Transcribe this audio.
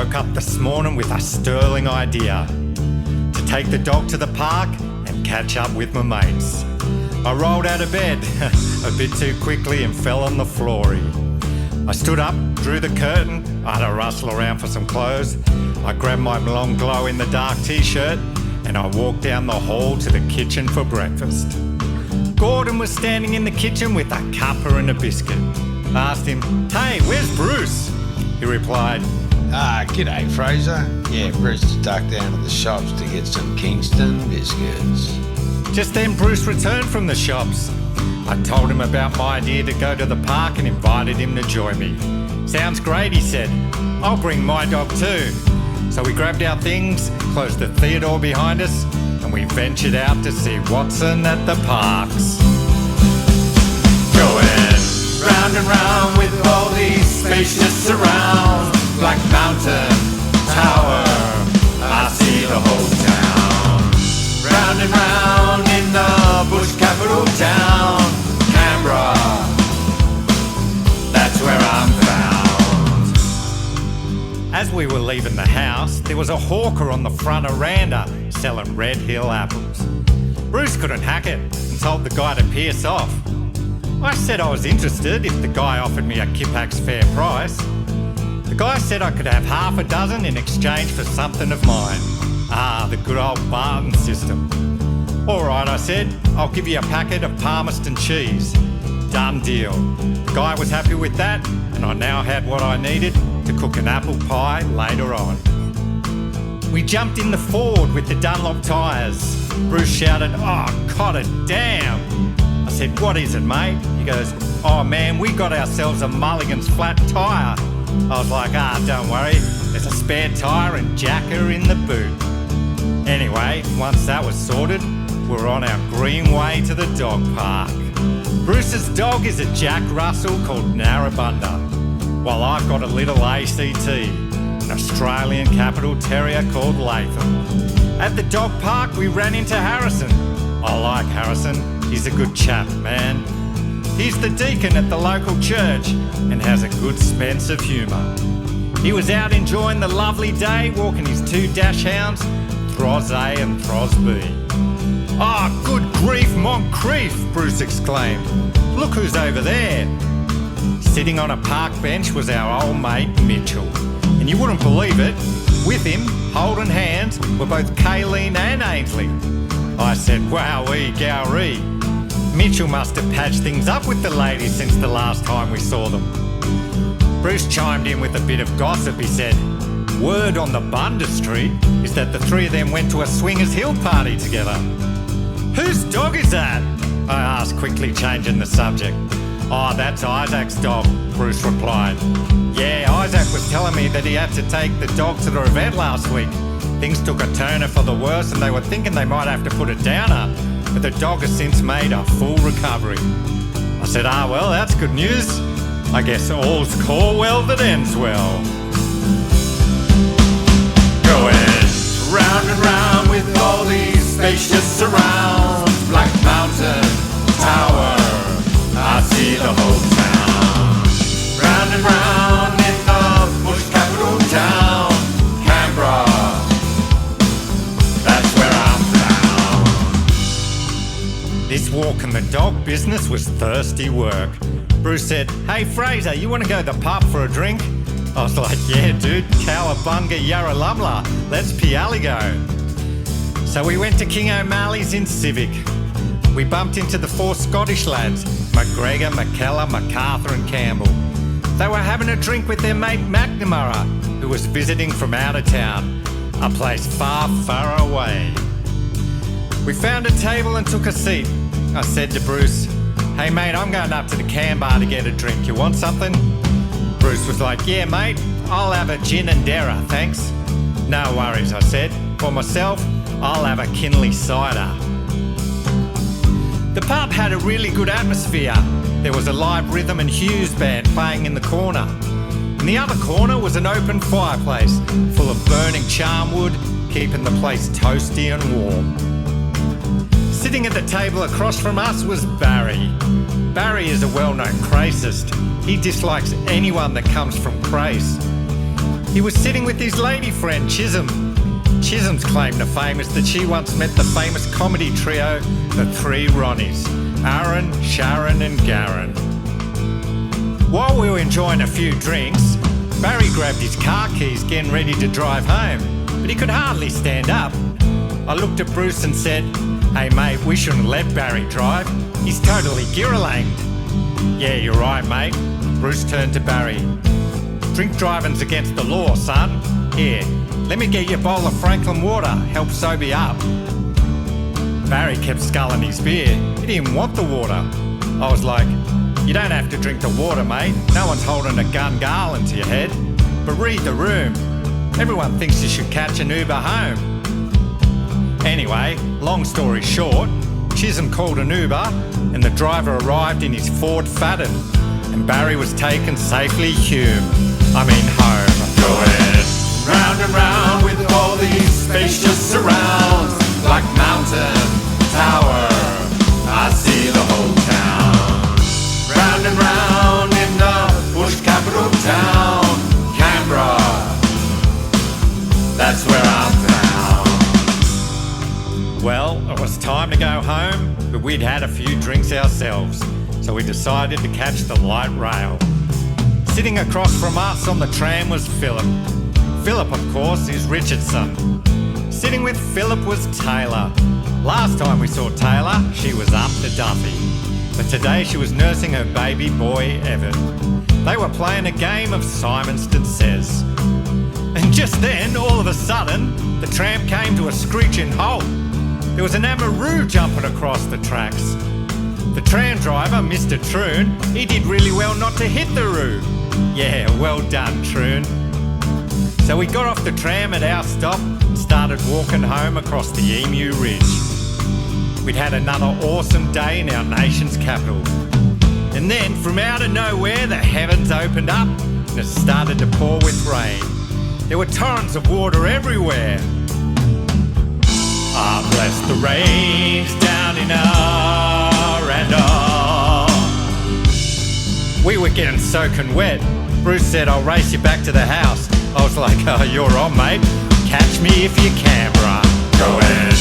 woke up this morning with a sterling idea to take the dog to the park and catch up with my mates. I rolled out of bed a bit too quickly and fell on the floorie. I stood up, drew the curtain, I had to rustle around for some clothes. I grabbed my long glow-in-the-dark t-shirt and I walked down the hall to the kitchen for breakfast. Gordon was standing in the kitchen with a cuppa and a biscuit. I asked him, "Hey, where's Bruce?" He replied, G'day, Fraser. Yeah, Bruce has ducked down to the shops to get some Kingston biscuits. Just then Bruce returned from the shops. I told him about my idea to go to the park and invited him to join me. "Sounds great," he said. "I'll bring my dog too." So we grabbed our things, closed the theatre behind us, and we ventured out to see Watson at the parks. Going round and round with all these spacious surrounds, Black Mountain Tower, I see the whole town. Round and round in the bush capital town, Canberra, that's where I'm found. As we were leaving the house, there was a hawker on the front veranda selling Red Hill apples. Bruce couldn't hack it and told the guy to piss off. I said I was interested if the guy offered me a Kippax fair price. The guy said I could have half a dozen in exchange for something of mine. The good old barter system. "All right," I said, "I'll give you a packet of Palmerston cheese." Done deal. The guy was happy with that, and I now had what I needed to cook an apple pie later on. We jumped in the Ford with the Dunlop tyres. Bruce shouted, "Oh, cotter damn!" I said, "What is it, mate?" He goes, "Oh man, we got ourselves a Mulligan's flat tyre." I was like, don't worry, there's a spare tyre and jacker in the boot. Anyway, once that was sorted, we were on our green way to the dog park. Bruce's dog is a Jack Russell called Narrabunda, while I've got a little ACT, an Australian Capital Terrier called Latham. At the dog park, we ran into Harrison. I like Harrison, he's a good chap, man. He's the deacon at the local church and has a good sense of humour. He was out enjoying the lovely day, walking his two dash hounds, Throz A and Throz B. Good grief, Moncrief, Bruce exclaimed. "Look who's over there." Sitting on a park bench was our old mate Mitchell. And you wouldn't believe it, with him, holding hands, were both Kayleen and Ainsley. I said, "Wowee, Gowrie." Mitchell must have patched things up with the ladies since the last time we saw them. Bruce chimed in with a bit of gossip. He said, "Word on the Bunda Street is that the three of them went to a Swingers Hill party together." "Whose dog is that?" I asked, quickly changing the subject. "That's Isaac's dog," Bruce replied. "Yeah, Isaac was telling me that he had to take the dog to the event last week. Things took a turner for the worse and they were thinking they might have to put it downer, but the dog has since made a full recovery." I said, well, that's good news. I guess all's well that ends well. Going round and round with all these spacious surrounds, Black Mountain Tower, I see the whole town. Round and round in the bush capital town, Canberra, that's where I'm found. This walk in the dog business was thirsty work. Bruce said, "Hey Fraser, you want to go to the pub for a drink?" I was like, "Yeah dude, Cowabunga Yarralumla, let's Pialigo." So we went to King O'Malley's in Civic. We bumped into the four Scottish lads, McGregor, McKellar, MacArthur and Campbell. They were having a drink with their mate McNamara, who was visiting from out of town, a place far, far away. We found a table and took a seat. I said to Bruce, "Hey mate, I'm going up to the Can Bar to get a drink. You want something?" Bruce was like, "Yeah mate, I'll have a gin and dera, thanks." "No worries," I said. "For myself, I'll have a Kinley cider." The pub had a really good atmosphere. There was a live rhythm and Hughes band playing in the corner. In the other corner was an open fireplace full of burning charmwood, keeping the place toasty and warm. Sitting at the table across from us was Barry. Barry is a well-known cracist. He dislikes anyone that comes from Crace. He was sitting with his lady friend, Chisholm. Chisholm's claim to fame is that she once met the famous comedy trio, the Three Ronnies, Aaron, Sharon and Garen. While we were enjoying a few drinks, Barry grabbed his car keys getting ready to drive home, but he could hardly stand up. I looked at Bruce and said, "Hey mate, we shouldn't let Barry drive. He's totally girrelanged." "Yeah, you're right mate." Bruce turned to Barry. "Drink driving's against the law, son. Here, let me get you a bowl of Franklin water, help sober you up." Barry kept sculling his beer. He didn't want the water. I was like, "You don't have to drink the water, mate. No one's holding a gun garland to your head. But read the room. Everyone thinks you should catch an Uber home." Anyway, long story short, Chisholm called an Uber and the driver arrived in his Ford Fathom and Barry was taken safely home. Go ahead, round and round with all these spacious surrounds. Like mountain, tower, I see the whole town. Round and round in the bush capital town, Canberra, that's where I'm found. Well, it was time to go home, but we'd had a few drinks ourselves, so we decided to catch the light rail. Sitting across from us on the tram was Philip. Philip, of course, is Richardson. Sitting with Philip was Taylor. Last time we saw Taylor, she was up to Duffy. But today she was nursing her baby boy, Evan. They were playing a game of Simonston Says. And just then, all of a sudden, the tram came to a screeching halt. There was an Amaroo jumping across the tracks. The tram driver, Mr. Troon, he did really well not to hit the roo. Yeah, well done, Troon. So we got off the tram at our stop and started walking home across the Emu Ridge. We'd had another awesome day in our nation's capital. And then, from out of nowhere, the heavens opened up and it started to pour with rain. There were torrents of water everywhere. Ah, bless the rains down in Arundel. We were getting soaking wet. Bruce said, "I'll race you back to the house." I was like, "Oh, you're on, mate. Catch me if you can, bruh." Go ahead,